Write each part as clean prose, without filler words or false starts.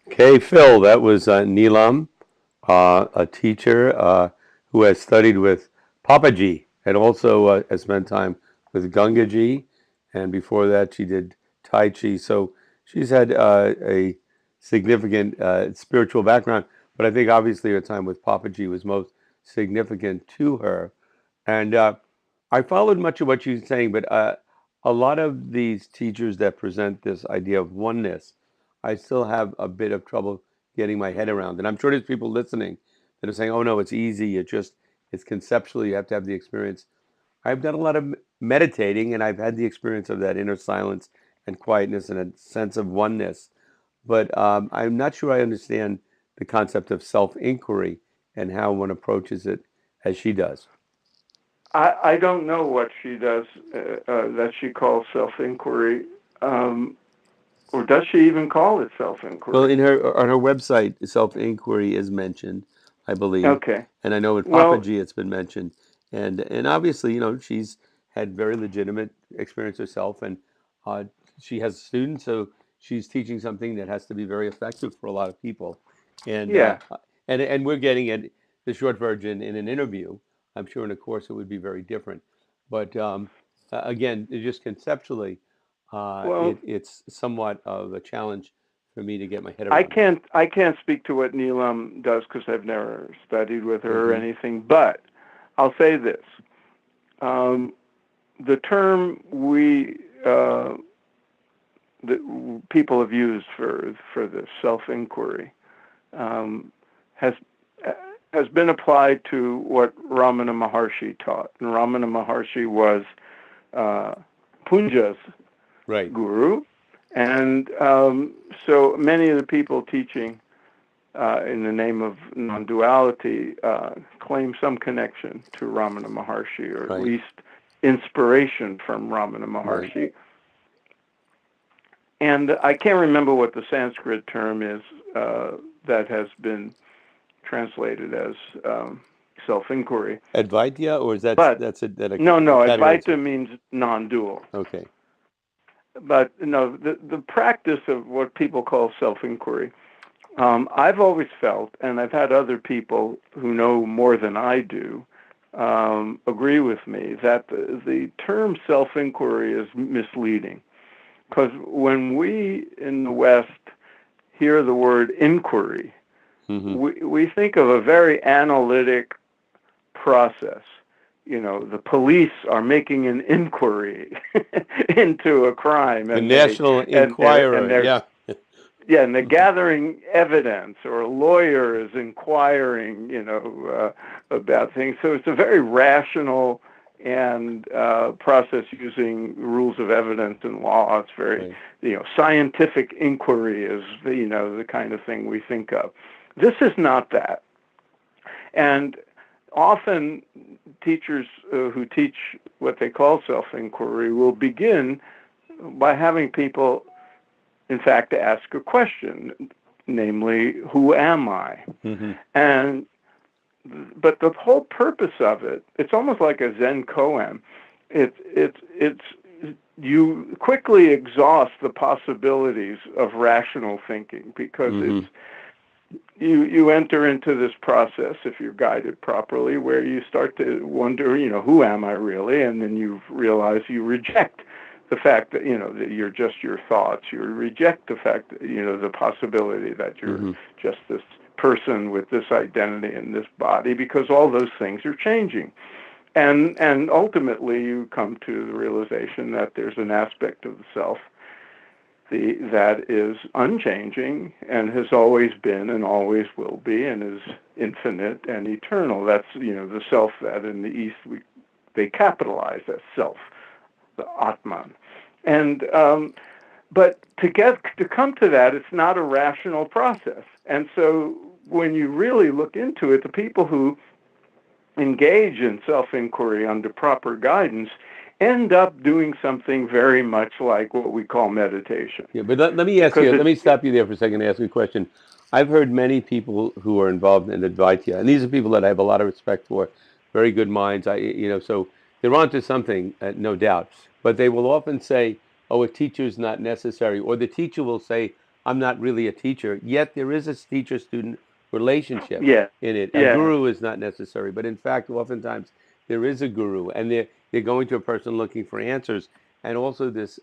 Okay, Phil, that was Neelam, a teacher who has studied with Papaji and also has spent time with Gangaji. And before that, she did Tai Chi. So she's had a significant spiritual background. But I think obviously her time with Papaji was most significant to her. And I followed much of what you're saying, but a lot of these teachers that present this idea of oneness, I still have a bit of trouble getting my head around. And I'm sure there's people listening that are saying, "Oh no, it's easy. It's conceptual. You have to have the experience." I've done a lot of meditating, and I've had the experience of that inner silence and quietness and a sense of oneness. But I'm not sure I understand the concept of self-inquiry and how one approaches it as she does. I don't know what she does that she calls self-inquiry, um, or does she even call it Well, self-inquiry? in her on her website, self-inquiry is mentioned, I believe, Okay. and I know in Well, Papaji it's been mentioned, and obviously, she's had very legitimate experience herself, and uh, she has students, so she's teaching something that has to be very effective for a lot of people, and yeah. and we're getting it the short version in an interview. I'm sure in a course it would be very different, but again, just conceptually, Well, it's somewhat of a challenge for me to get my head I around. can't I can't speak to what Neelam does because I've never studied with her or Hmm. anything. But I'll say this: um, the term we that people have used for the self-inquiry um, has has been applied to what Ramana Maharshi taught. And Ramana Maharshi was uh, Punja's Right. guru, and so many of the people teaching in the name of non-duality claim some connection to Ramana Maharshi, or at Right. least inspiration from Ramana Right. Maharshi. And I can't remember what the Sanskrit term is that has been translated as self-inquiry. Advaita, or is But that a no, categorization? Advaita means non-dual. Okay. But no, the practice of what people call self-inquiry, I've always felt, and I've had other people who know more than I do agree with me, that the term self-inquiry is misleading. Because when we in the West hear the word inquiry, Hmm. we think of a very analytic process. The police are making an inquiry into a crime, The and they National and they're and Enquirer. they're Yeah. yeah, and they're gathering evidence, or a lawyer is inquiring, about things. So it's a very rational and process using rules of evidence and law. It's very, Right. scientific inquiry is the kind of thing we think of. This is not that. And often teachers who teach what they call self-inquiry will begin by having people, in fact, ask a question, namely, who am I? Hmm. And but the whole purpose of it, it's almost like a Zen koan. It's you quickly exhaust the possibilities of rational thinking, because it's Hmm. you enter into this process, if you're guided properly, where you start to wonder, who am I really? And then you realize you reject the fact that that you're just your thoughts. You reject the fact that the possibility that you're Hmm. just this person with this identity in this body, because all those things are changing. And ultimately you come to the realization that there's an aspect of the self that is unchanging and has always been and always will be and is infinite and eternal. That's the self that in the East they capitalize as self, the Atman. And but to come to that, it's not a rational process. And so when you really look into it, the people who engage in self-inquiry under proper guidance end up doing something very much like what we call meditation, Yeah, but let me ask because you. Let it's me stop you there for a second and ask you a question. I've heard many people who are involved in Advaita, and these are people that I have a lot of respect for, very good minds. So they're onto something, no doubt. But they will often say, "Oh, a teacher is not necessary," or the teacher will say, I'm not really a teacher, yet there is a teacher-student relationship Yeah, in it. A yeah, guru is not necessary, but in fact, oftentimes there is a guru, and they're going to a person looking for answers. And also this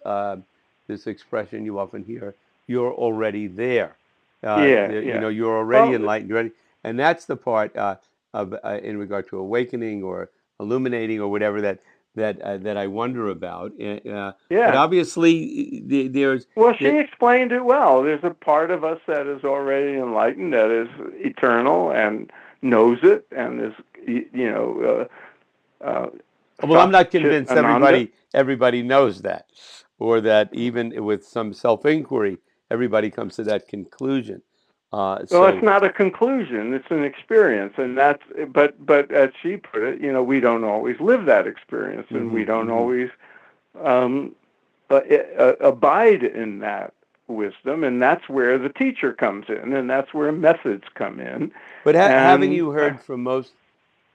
expression you often hear, "You're already there." yeah, yeah. You're already Well, enlightened, you're ready, and that's the part of in regard to awakening or illuminating or whatever that I wonder about. But yeah. obviously, Well, she there, explained it well. There's a part of us that is already enlightened, that is eternal and knows it, and is, uh, well, I'm Sat not Chit convinced Ananda. everybody knows that, or that even with some self-inquiry, everybody comes to that conclusion. Well, it's So. not a conclusion; it's an experience, and that's. But as she put it, we don't always live that experience, and we Hmm. don't Hmm. always um, abide in that wisdom, and that's where the teacher comes in, and that's where methods come in, But haven't and you heard from most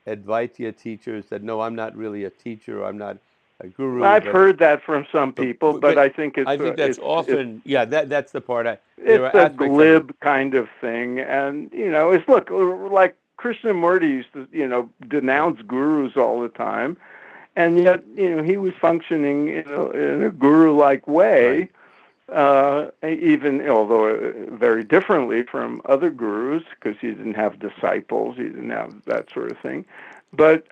Advaita teachers that no, I'm not really a teacher, I'm not a guru, I've heard that from some people, but but I think I think that's often, yeah, that's the part. There it's are a aspects of it. glib kind of thing, and it's look like Krishnamurti used to denounce gurus all the time, and yet he was functioning in a guru-like Right. way, even although very differently from other gurus, because he didn't have disciples, he didn't have that sort of thing. But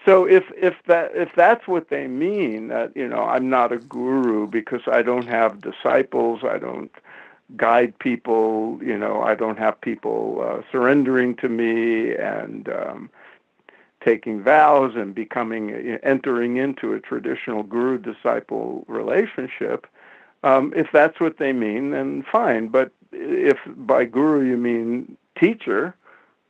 so if that's what they mean, that I'm not a guru because I don't have disciples, I don't guide people, I don't have people surrendering to me and taking vows and entering into a traditional guru disciple relationship. If that's what they mean, then fine. But if by guru you mean teacher,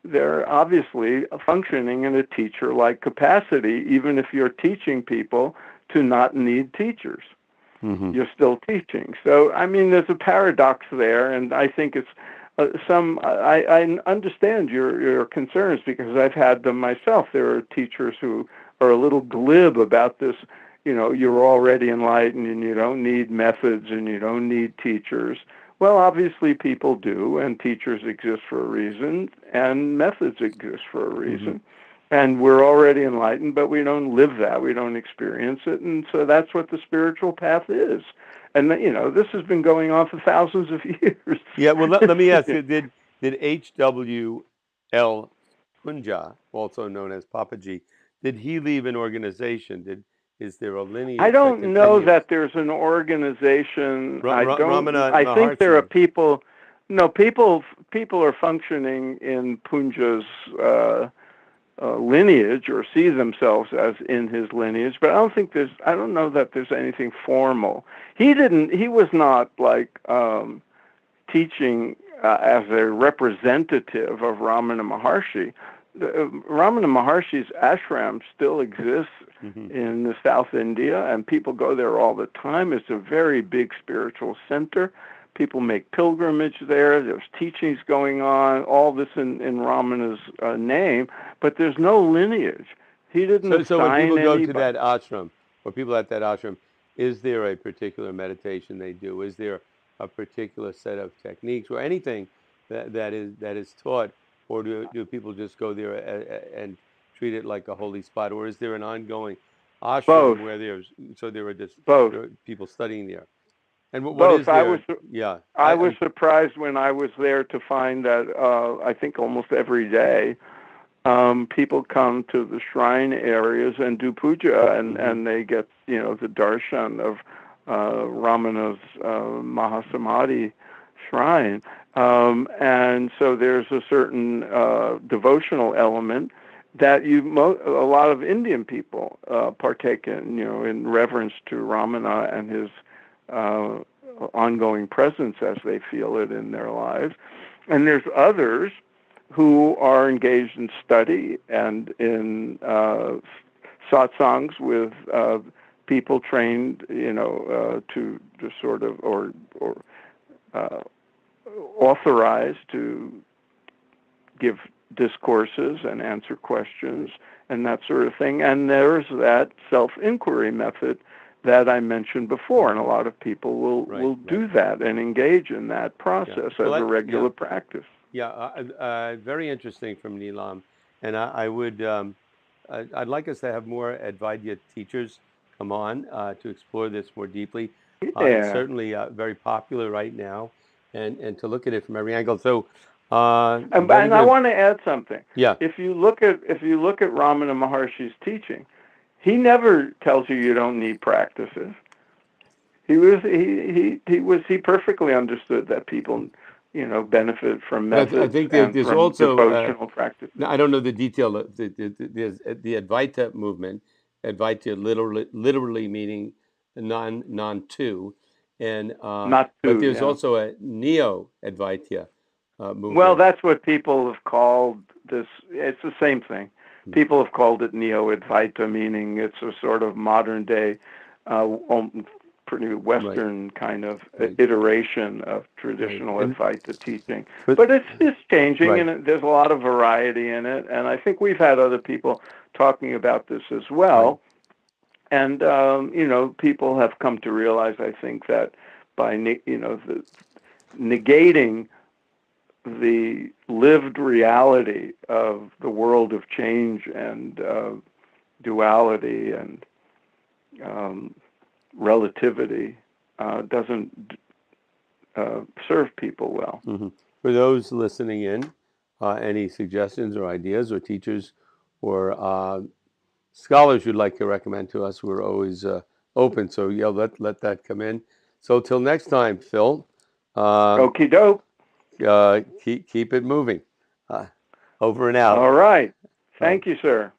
they're obviously functioning in a teacher-like capacity, even if you're teaching people to not need teachers. Hmm. You're still teaching. So, I mean, there's a paradox there, and I think it's I understand your concerns because I've had them myself. There are teachers who are a little glib about this. You're already enlightened, and you don't need methods, and you don't need teachers. Well, obviously, people do, and teachers exist for a reason, and methods exist for a Hmm. reason. And we're already enlightened, but we don't live that. We don't experience it. And so that's what the spiritual path is. And, this has been going on for thousands of years. Yeah, well, let me ask you, did H.W.L. Punja, also known as Papaji, did he leave an organization? Is there a I lineage that don't know continues? that there's an organization. Ramana I think there are Maharshi. people, no, people are functioning in Punja's lineage or see themselves as in his lineage, but I don't know that there's anything formal. He was not like teaching as a representative of Ramana Maharshi. Ramana Maharshi's ashram still exists Hmm. in the South India, and people go there all the time. It's a very big spiritual center. People make pilgrimage there. There's teachings going on, all this in Ramana's name, but there's no lineage. He didn't So when people assign go to anybody. that ashram, or people at that ashram, is there a particular meditation they do? Is there a particular set of techniques or anything that is taught, or do people just go there and treat it like a holy spot, or is there an ongoing ashram Both, where there are just both, there are people studying there? And what both. is there? Yeah, I was surprised when I was there to find that I think almost every day people come to the shrine areas and do puja, hmm. and they get the darshan of Ramana's Mahasamadhi shrine, and so there's a certain devotional element that a lot of Indian people partake in, in reverence to Ramana and his uh, ongoing presence as they feel it in their lives. And there's others who are engaged in study and in satsangs with people trained, to sort of or uh, authorized to give discourses and answer questions and that sort of thing. And there's that self-inquiry method that I mentioned before, and a lot of people Right, will right. do that and engage in that Yeah. process Well, as a yeah, regular practice. yeah. Very interesting from Neelam, and I would I'd like us to have more Advaita teachers come on to explore this more deeply. It's Yeah, certainly very popular right now, and to look at it from every angle. So, very and I good. want to add something. Yeah. If you look at Ramana Maharshi's teaching, he never tells you you don't need practices. He perfectly understood that people, benefit from But I methods think and there's from also devotional practices. now, I don't know the detail of the Advaita movement. Advaita literally meaning non two, and Not but to, there's yeah. also a neo Advaita Well, movement. that's what people have called this. It's the same thing. Hmm. People have called it Neo-Advaita, meaning it's a sort of modern day, pretty Right, Western kind of right, iteration of right, traditional and Advaita teaching. but But it's changing, right, and there's a lot of variety in it. And I think we've had other people talking about this as right. well. And people have come to realize, I think, that by negating the lived reality of the world of change and duality and um, relativity doesn't serve people well. Hmm. For those listening in, any suggestions or ideas or teachers or scholars you'd like to recommend to us, we're always open. So yeah, let that come in. So till next time, Phil, uh, Okie doke. keep it moving. Uh, over and out. All right. Uh, Thank you, sir.